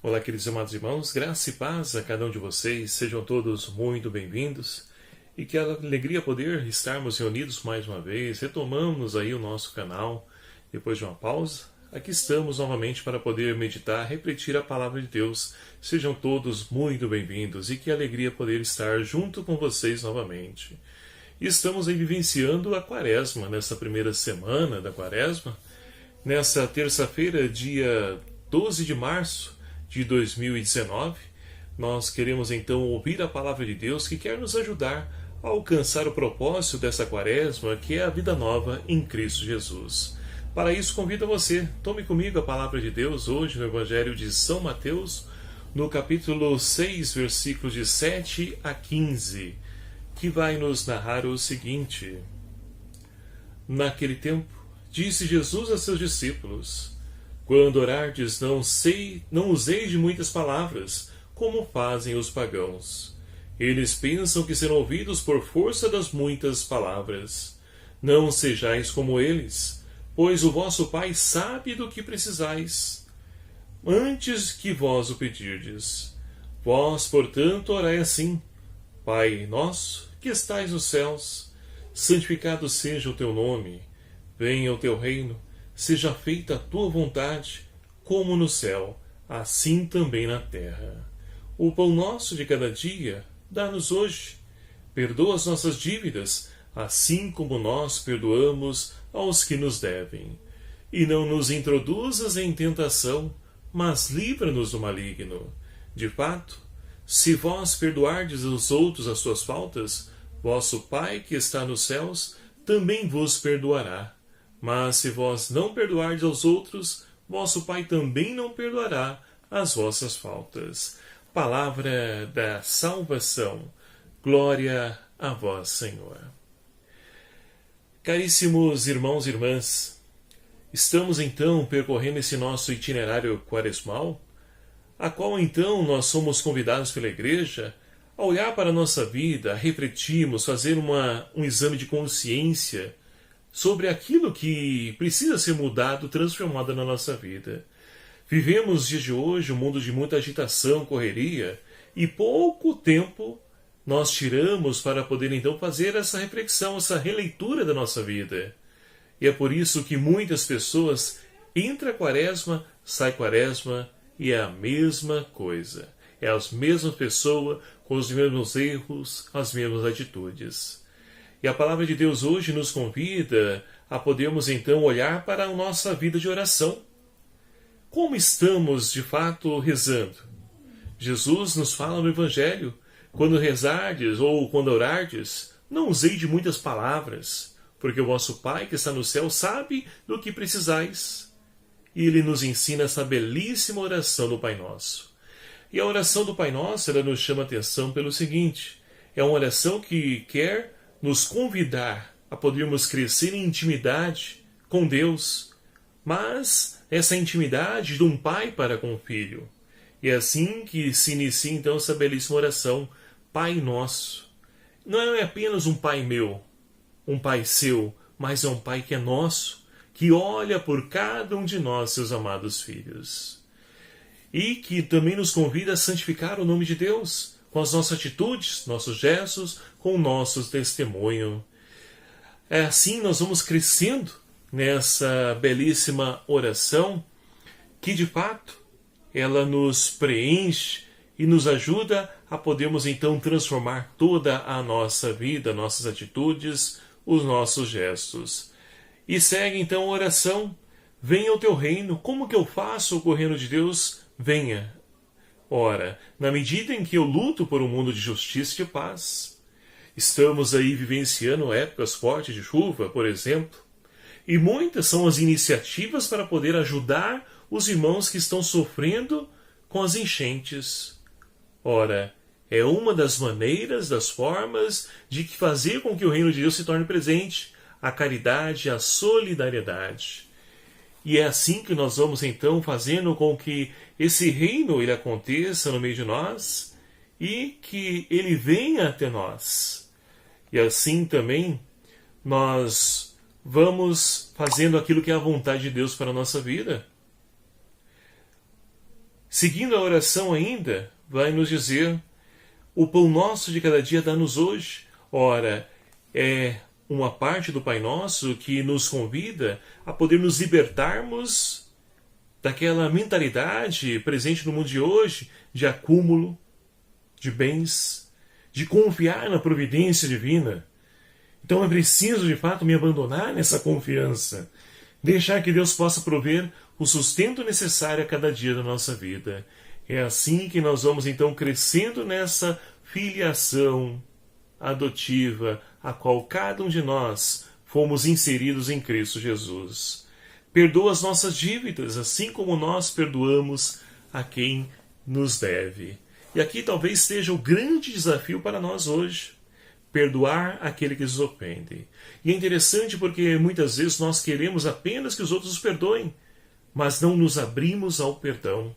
Olá, queridos e amados irmãos, graça e paz a cada um de vocês, sejam todos muito bem-vindos e que alegria poder estarmos reunidos mais uma vez, retomamos aí o nosso canal depois de uma pausa. Aqui estamos novamente para poder meditar, refletir a palavra de Deus. Sejam todos muito bem-vindos e que alegria poder estar junto com vocês novamente. E estamos aí vivenciando a Quaresma, nessa primeira semana da Quaresma, nessa terça-feira, dia 12 de março de 2019, nós queremos então ouvir a palavra de Deus que quer nos ajudar a alcançar o propósito dessa Quaresma, que é a vida nova em Cristo Jesus. Para isso, convido você, tome comigo a palavra de Deus hoje no Evangelho de São Mateus, no capítulo 6, versículos de 7 a 15, que vai nos narrar o seguinte: Naquele tempo, disse Jesus a seus discípulos: Quando orardes, não useis de muitas palavras, como fazem os pagãos. Eles pensam que serão ouvidos por força das muitas palavras. Não sejais como eles, pois o vosso Pai sabe do que precisais, antes que vós o pedirdes. Vós, portanto, orai assim: Pai nosso, que estais nos céus, santificado seja o teu nome. Venha o teu reino. Seja feita a tua vontade, como no céu, assim também na terra. O pão nosso de cada dia, dá-nos hoje. Perdoa as nossas dívidas, assim como nós perdoamos aos que nos devem. E não nos introduzas em tentação, mas livra-nos do maligno. De fato, se vós perdoardes aos outros as suas faltas, vosso Pai que está nos céus também vos perdoará. Mas se vós não perdoardes aos outros, vosso Pai também não perdoará as vossas faltas. Palavra da salvação. Glória a vós, Senhor. Caríssimos irmãos e irmãs, estamos então percorrendo esse nosso itinerário quaresmal, a qual então nós somos convidados pela Igreja a olhar para a nossa vida, a refletirmos, fazer um exame de consciência sobre aquilo que precisa ser mudado, transformado na nossa vida. Vivemos nos dias de hoje um mundo de muita agitação, correria, e pouco tempo nós tiramos para poder então fazer essa reflexão, essa releitura da nossa vida. E é por isso que muitas pessoas entra a Quaresma, sai Quaresma, e é a mesma coisa. É as mesmas pessoas, com os mesmos erros, as mesmas atitudes. E a palavra de Deus hoje nos convida a podermos então olhar para a nossa vida de oração. Como estamos de fato rezando? Jesus nos fala no Evangelho: quando rezardes ou quando orardes, não usei de muitas palavras, porque o vosso Pai que está no céu sabe do que precisais. E Ele nos ensina essa belíssima oração do Pai Nosso. E a oração do Pai Nosso, ela nos chama a atenção pelo seguinte: é uma oração que quer nos convidar a podermos crescer em intimidade com Deus, mas essa intimidade de um pai para com o filho. E é assim que se inicia então essa belíssima oração, Pai Nosso. Não é apenas um pai meu, um pai seu, mas é um pai que é nosso, que olha por cada um de nós, seus amados filhos. E que também nos convida a santificar o nome de Deus, com as nossas atitudes, nossos gestos, com o nosso testemunho. É assim nós vamos crescendo nessa belíssima oração, que de fato ela nos preenche e nos ajuda a podermos então transformar toda a nossa vida, nossas atitudes, os nossos gestos. E segue então a oração: venha o teu reino. Como que eu faço com o reino de Deus? Venha. Ora, na medida em que eu luto por um mundo de justiça e de paz. Estamos aí vivenciando épocas fortes de chuva, por exemplo, e muitas são as iniciativas para poder ajudar os irmãos que estão sofrendo com as enchentes. Ora, é uma das maneiras, das formas de fazer com que o reino de Deus se torne presente, a caridade, a solidariedade. E é assim que nós vamos então fazendo com que esse reino ele aconteça no meio de nós e que ele venha até nós. E assim também nós vamos fazendo aquilo que é a vontade de Deus para a nossa vida. Seguindo a oração ainda, vai nos dizer: o pão nosso de cada dia dá-nos hoje. Ora, é uma parte do Pai Nosso que nos convida a poder nos libertarmos daquela mentalidade presente no mundo de hoje, de acúmulo de bens, de confiar na providência divina. Então é preciso, de fato, me abandonar nessa confiança, deixar que Deus possa prover o sustento necessário a cada dia da nossa vida. É assim que nós vamos, então, crescendo nessa filiação adotiva, a qual cada um de nós fomos inseridos em Cristo Jesus. Perdoa as nossas dívidas, assim como nós perdoamos a quem nos deve. E aqui talvez seja o grande desafio para nós hoje: perdoar aquele que nos ofende. E é interessante porque muitas vezes nós queremos apenas que os outros nos perdoem, mas não nos abrimos ao perdão.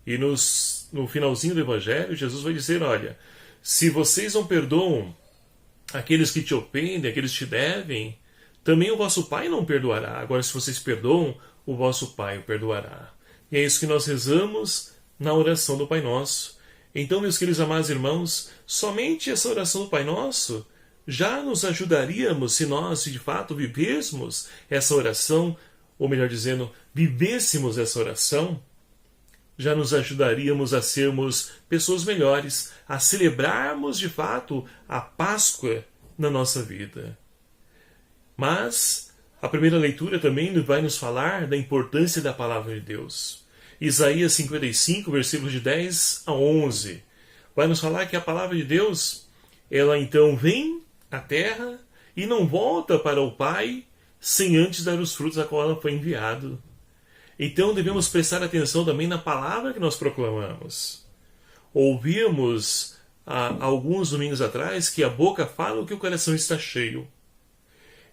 E no finalzinho do Evangelho, Jesus vai dizer: olha, se vocês não perdoam aqueles que te ofendem, aqueles que te devem, também o vosso Pai não perdoará. Agora, se vocês perdoam, o vosso Pai o perdoará. E é isso que nós rezamos na oração do Pai Nosso. Então, meus queridos amados irmãos, somente essa oração do Pai Nosso já nos ajudaríamos se nós, de fato, vivêssemos essa oração, ou melhor dizendo, vivêssemos essa oração, já nos ajudaríamos a sermos pessoas melhores, a celebrarmos, de fato, a Páscoa na nossa vida. Mas a primeira leitura também vai nos falar da importância da Palavra de Deus. Isaías 55, versículos de 10 a 11, vai nos falar que a Palavra de Deus, ela então vem à terra e não volta para o Pai sem antes dar os frutos a qual ela foi enviada. Então devemos prestar atenção também na palavra que nós proclamamos. Ouvimos há alguns domingos atrás que a boca fala o que o coração está cheio.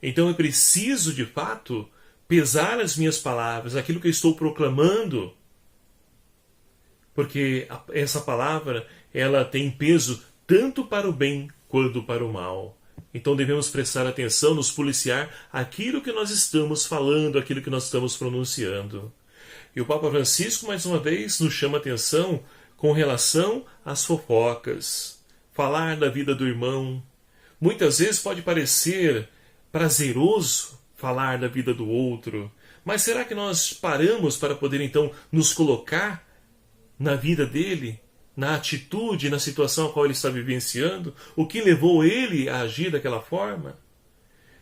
Então é preciso, de fato, pesar as minhas palavras, aquilo que eu estou proclamando, porque essa palavra ela tem peso tanto para o bem quanto para o mal. Então devemos prestar atenção, nos policiar aquilo que nós estamos falando, aquilo que nós estamos pronunciando. E o Papa Francisco, mais uma vez, nos chama atenção com relação às fofocas. Falar da vida do irmão. Muitas vezes pode parecer prazeroso falar da vida do outro, mas será que nós paramos para poder então nos colocar na vida dele, na atitude, na situação a qual ele está vivenciando, o que levou ele a agir daquela forma?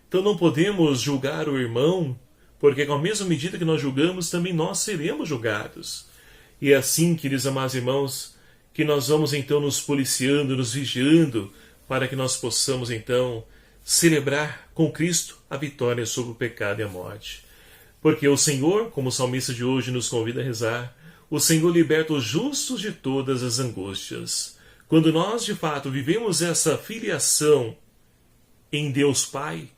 Então não podemos julgar o irmão, porque com a mesma medida que nós julgamos, também nós seremos julgados. E é assim, queridos amados irmãos, que nós vamos então nos policiando, nos vigiando, para que nós possamos então celebrar com Cristo a vitória sobre o pecado e a morte. Porque o Senhor, como o salmista de hoje nos convida a rezar, o Senhor liberta os justos de todas as angústias. Quando nós, de fato, vivemos essa filiação em Deus Pai,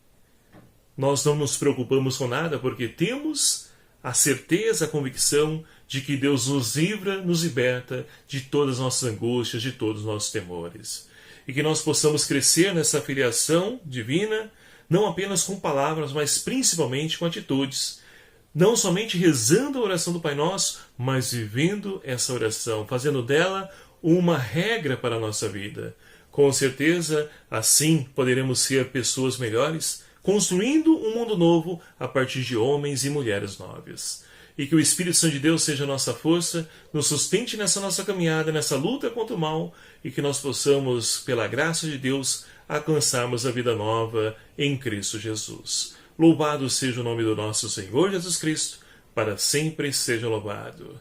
nós não nos preocupamos com nada, porque temos a certeza, a convicção de que Deus nos livra, nos liberta de todas as nossas angústias, de todos os nossos temores. E que nós possamos crescer nessa filiação divina, não apenas com palavras, mas principalmente com atitudes. Não somente rezando a oração do Pai Nosso, mas vivendo essa oração, fazendo dela uma regra para a nossa vida. Com certeza, assim poderemos ser pessoas melhores, construindo um mundo novo a partir de homens e mulheres novas. E que o Espírito Santo de Deus seja a nossa força, nos sustente nessa nossa caminhada, nessa luta contra o mal, e que nós possamos, pela graça de Deus, alcançarmos a vida nova em Cristo Jesus. Louvado seja o nome do nosso Senhor Jesus Cristo, para sempre seja louvado.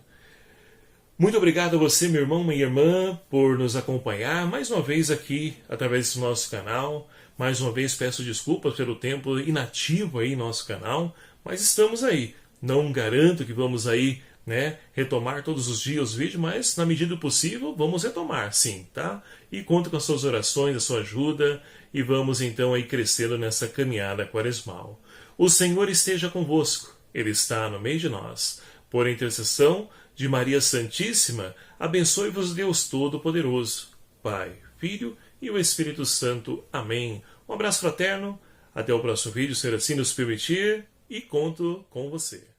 Muito obrigado a você, meu irmão, minha irmã, por nos acompanhar mais uma vez aqui, através do nosso canal. Mais uma vez peço desculpas pelo tempo inativo aí no nosso canal, mas estamos aí. Não garanto que vamos aí, retomar todos os dias os vídeos, mas na medida do possível vamos retomar, sim, tá? E conto com as suas orações, a sua ajuda, e vamos então aí crescendo nessa caminhada quaresmal. O Senhor esteja convosco, Ele está no meio de nós. Por intercessão de Maria Santíssima, abençoe-vos Deus Todo-Poderoso, Pai, Filho e o Espírito Santo. Amém. Um abraço fraterno, até o próximo vídeo, se assim nos permitir, e conto com você.